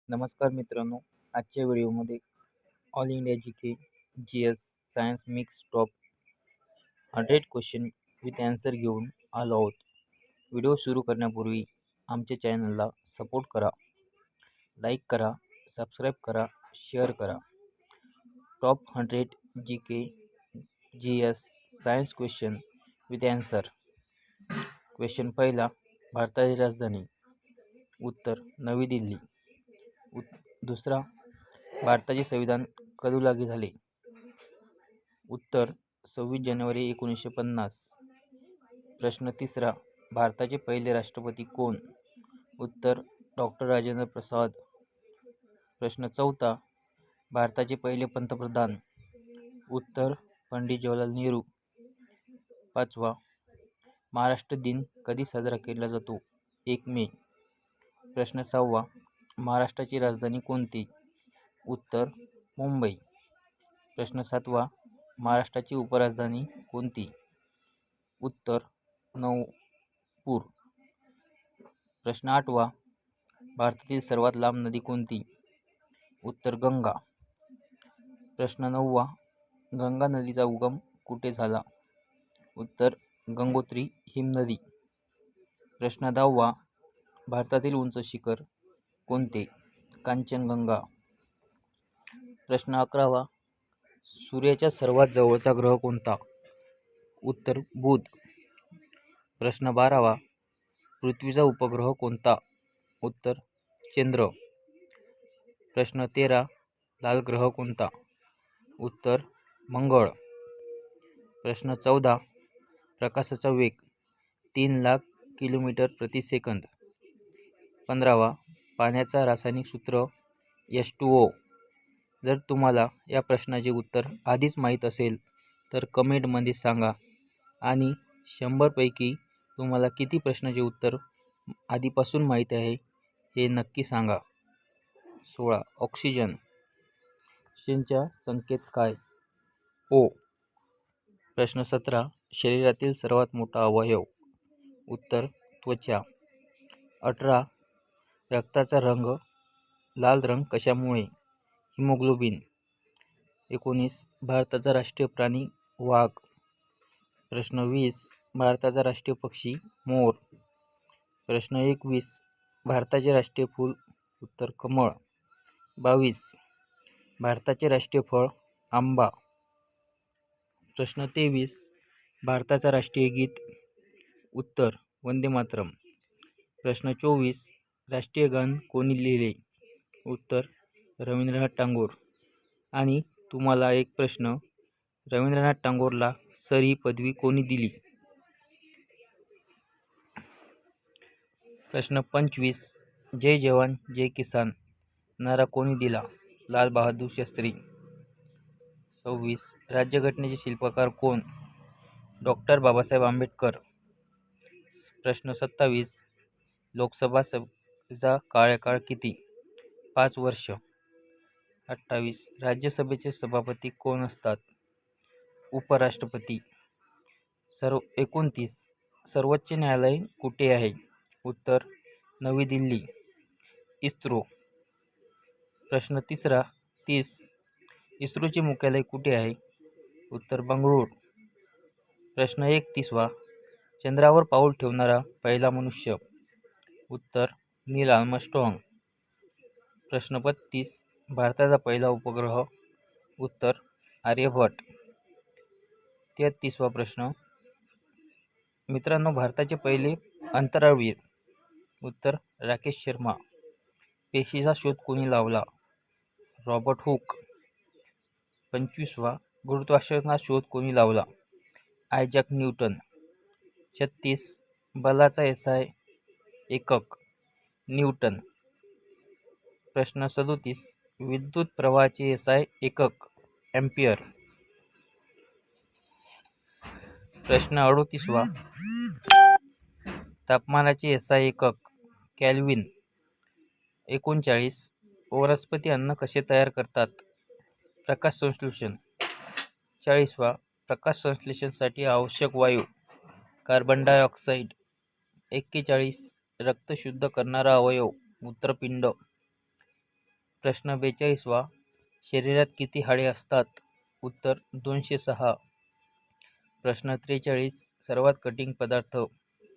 नमस्कार मित्रांनो, आजच्या व्हिडिओमध्ये all India GS. Science mix top 100 question with answer घेऊन आलो आहोत. व्हिडिओ सुरू करण्यापूर्वी आमच्या चॅनलला सपोर्ट करा, लाईक करा, सबस्क्राईब करा, शेअर करा. Top 100 GS. Science question with answer. Question पहिला, भारताची राजधानी. उत्तर नवी दिल्ली. दुसरा, भारताचे संविधान कधी लागू झाले? उत्तर 26 जानेवारी 1950. प्रश्न तिसरा, भारताचे पहिले राष्ट्रपती कोण? उत्तर डॉक्टर राजेंद्र प्रसाद. प्रश्न चौथा, भारताचे पहिले पंतप्रधान. उत्तर पंडित जवाहरलाल नेहरू. पाचवा, महाराष्ट्र दिन कधी साजरा केला जातो? 1 मे. प्रश्न सहावा, महाराष्ट्राची राजधानी कोणती? उत्तर मुंबई. प्रश्न सातवा, महाराष्ट्राची उपराजधानी कोणती? उत्तर नागपूर. प्रश्न आठवा, भारतातील सर्वात लांब नदी कोणती? उत्तर गंगा. प्रश्न नववा, गंगा नदीचा उगम कुठे झाला? उत्तर गंगोत्री हिमनदी. प्रश्न दहावा, भारतातील उंच शिखर कोणते? कांचनगंगा. प्रश्न 11वा, सूर्याच्या सर्वात जवळचा ग्रह कोणता? उत्तर बुध. प्रश्न 12वा, पृथ्वीचा उपग्रह कोणता? उत्तर चंद्र. प्रश्न 13, लाल ग्रह कोणता? उत्तर मंगळ. प्रश्न 14, प्रकाशाचा वेग 3 लाख किलोमीटर प्रति सेकंद. 15वा, पाण्याचा रासायनिक सूत्र H2O. जर तुम्हाला या प्रश्नाचे उत्तर आधीच माहीत असेल तर कमेंटमध्ये सांगा आणि 100 पैकी तुम्हाला किती प्रश्नाचे उत्तर आधीपासून माहीत आहे हे नक्की सांगा. 16, ऑक्सिजन. ऑक्सिजनचा संकेत काय? O. प्रश्न 17, शरीरातील सर्वात मोठा अवयव. उत्तर त्वचा. 18, रक्ताचा रंग लाल रंग कशामुळे? हिमोग्लोबिन. 19, भारताचा राष्ट्रीय प्राणी वाघ. प्रश्न 20, भारताचा राष्ट्रीय पक्षी मोर. प्रश्न 21, भारताचे राष्ट्रीय फूल. उत्तर कमळ. 22, भारताचे राष्ट्रीय फळ आंबा. प्रश्न 23, भारताचा राष्ट्रीय गीत. उत्तर वंदे मातरम. प्रश्न 24, राष्ट्रीय गान कोणी लिहिले? उत्तर रवींद्रनाथ टागोर. आणि तुम्हाला एक प्रश्न, रवींद्रनाथ टागोरला सर ही पदवी कोणी दिली? प्रश्न 25, जय जवान जय किसान नारा कोणी दिला? लाल बहादूर शास्त्री. 26, राज्यघटनेचे शिल्पकार कोण? डॉक्टर बाबासाहेब आंबेडकर. प्रश्न 27, लोकसभा सभेचा कार्यकाळ किती? 5 वर्ष. 28, राज्यसभेचे सभापती कोण असतात? उपराष्ट्रपती. 29, सर्वोच्च न्यायालय कुठे आहे? उत्तर नवी दिल्ली. इस्रो. प्रश्न 30, इस्रोचे मुख्यालय कुठे आहे? उत्तर बंगळूर. प्रश्न 31, चंद्रावर पाऊल ठेवणारा पहिला मनुष्य. उत्तर नील आर्मस्ट्रॉंग. प्रश्न 32, भारताचा पहिला उपग्रह. उत्तर आर्यभट्ट. 33वा प्रश्न, मित्रांनो, भारताचे पहिले अंतराळवीर. उत्तर राकेश शर्मा. पेशीचा शोध कोणी लावला? Robert Hooke. 25वा, गुरुत्वाकर्षणाचा शोध कोणी लावला? Isaac Newton. 36, बलाचा SI एकक. न्यूटन. प्रश्न 37, विद्युत प्रवाहाचे SI एकक. एम्पियर. प्रश्न 38वा, तापमानाचे SI एकक. केल्व्हिन. 39, वनस्पती अन्न कसे तयार करतात? प्रकाश संश्लेषण. 40वा, प्रकाश संश्लेषणासाठी आवश्यक वायू. Carbon dioxide. 41, रक्त शुद्ध करणारा अवयव. मूत्रपिंड. प्रश्न 42वा. शरीरात किती हाडे असतात? उत्तर 206. प्रश्न 43. सर्वात कठीण पदार्थ?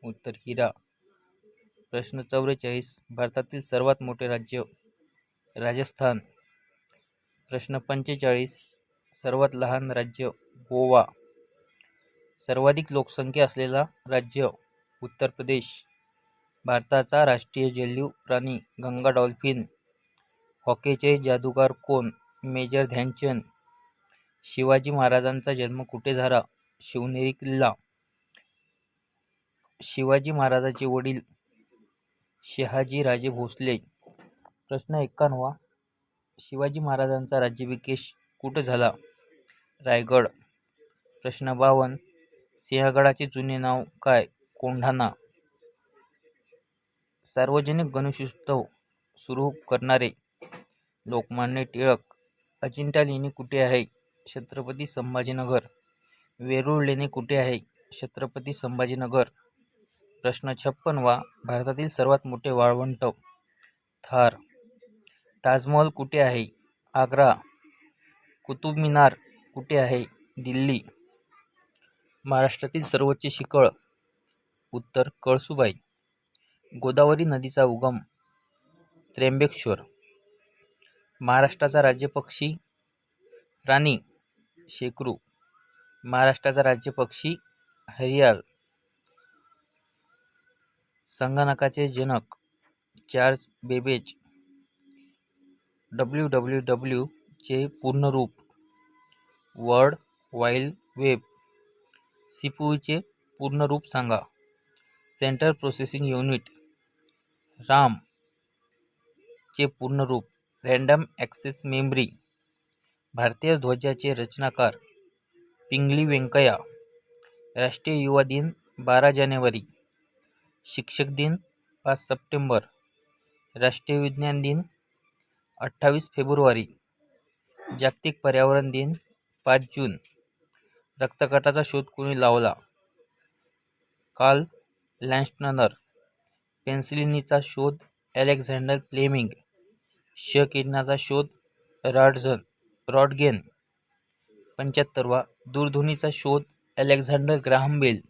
उत्तर हिरा. प्रश्न 44. भारतातील सर्वात मोठे राज्य? राजस्थान. प्रश्न 45. सर्वात लहान राज्य? गोवा. सर्वाधिक लोकसंख्या असलेला राज्य? उत्तर प्रदेश. भारताचा राष्ट्रीय जलीय प्राणी? गंगा डॉल्फिन. हॉकीचे जादूगार कोण? मेजर ध्यानचंद. शिवाजी महाराजांचा जन्म कुठे झाला? शिवनेरी किल्ला. शिवाजी महाराजांचे वडील? शहाजी राजे भोसले. प्रश्न 51. शिवाजी महाराजांचा राज्याभिषेक कुठे झाला? रायगड. प्रश्न 52. सिंहगडाचे जुने नाव काय? कोंढाणा. सार्वजनिक गणेशोत्सव सुरू करणारे? लोकमान्य टिळक. अजिंठा लेणी कुठे आहे? छत्रपती संभाजीनगर. वेरूळ लेणी कुठे आहे? छत्रपती संभाजीनगर. प्रश्न 56. भारतातील सर्वात मोठे वाळवंट? थार. ताजमहल कुठे आहे? आग्रा. कुतुब मिनार कुठे आहे? दिल्ली. महाराष्ट्रातील सर्वोच्च शिखर? उत्तर कळसुबाई. गोदावरी नदीचा उगम? त्र्यंबकेश्वर. महाराष्ट्राचा राज्य पक्षी? प्राणी? शेकरू. महाराष्ट्राचा राज्य पक्षी? हरियाल. संगणकाचे जनक? Charles Babbage. www चे पूर्ण रूप? World wide web. सीपीयूचे पूर्ण रूप सांगा. Central processing unit. राम चे पूर्ण रूप? Random access memory. भारतीय ध्वजाचे रचनाकार? पिंगली व्यंकय्या. राष्ट्रीय युवा दिन 12 जानेवारी. शिक्षक दिन 5 सप्टेंबर. राष्ट्रीय विज्ञान दिन 28 फेब्रुवारी. जागतिक पर्यावरण दिन 5 जून. रक्तगटाचा शोध कोणी लावला? Carl Landsteiner. पेन्सिलिनचा शोध? Alexander Fleming. क्ष किरणाचा शोध? रॉडगेन. 75. दूरध्वनीचा शोध? Alexander Graham bell.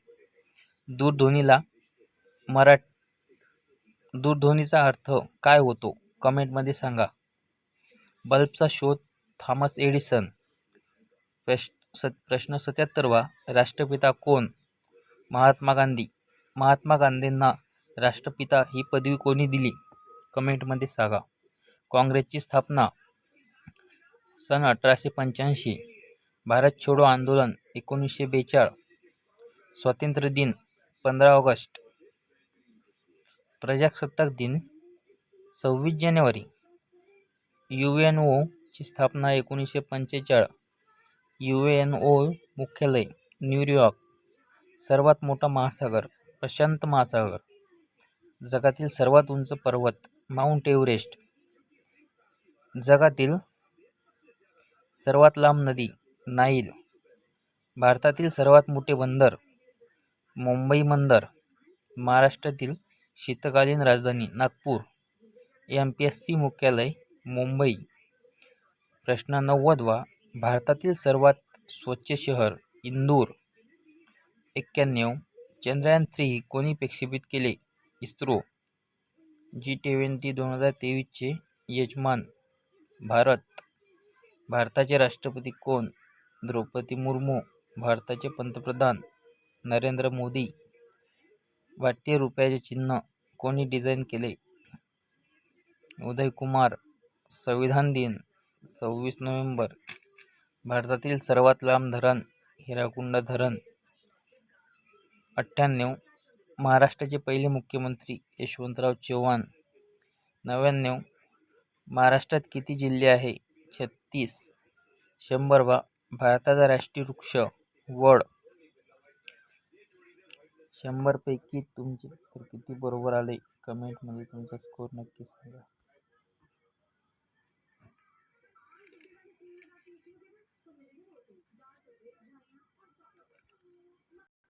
दूरध्वनीचा अर्थ काय होतो? कमेंटमध्ये सांगा. बल्बचा शोध? Thomas Edison. प्रश्न 77. राष्ट्रपिता कोण? महात्मा गांधी. महात्मा गांधींना राष्ट्रपिता ही पदवी कोणी दिली? कमेंटमध्ये सांगा. काँग्रेसची स्थापना? सन 1885. भारत छोडो आंदोलन 1942. स्वातंत्र्य दिन 15 ऑगस्ट. प्रजासत्ताक दिन 26 जानेवारी. UNO ची स्थापना 1945. UNO मुख्यालय न्यूयॉर्क. सर्वात मोठा महासागर? प्रशांत महासागर. जगातील सर्वात उंच पर्वत? Mount Everest. जगातील सर्वात लांब नदी? नाईल. भारतातील सर्वात मोठे बंदर? मुंबई बंदर. महाराष्ट्रातील शीतकालीन राजधानी? नागपूर. MPSC मुख्यालय? मुंबई. प्रश्न 90. भारतातील सर्वात स्वच्छ शहर? इंदूर. 91. चंद्रयान-3 कोणी प्रक्षेपित केले? इस्रो. G20 2023 चे यजमान? भारत. भारताचे राष्ट्रपती कोण? द्रौपदी मुर्मू. भारताचे पंतप्रधान? नरेंद्र मोदी. भारतीय रुपयाचे चिन्ह कोणी डिझाईन केले? उदय कुमार. संविधान दिन 26 नोव्हेंबर. भारतातील सर्वात लांब धरण? हिराकुंड धरण. 98. महाराष्ट्राचे पहिले मुख्यमंत्री? यशवंतराव चव्हाण. 99. महाराष्ट्रात किती जिल्हे आहे? 36. 100. भारताचा राष्ट्रीय वृक्ष? वड. 100 पैकी तुमचे उत्तर किती बरोबर आले? कमेंटमध्ये तुमचा स्कोर नक्की सांगा.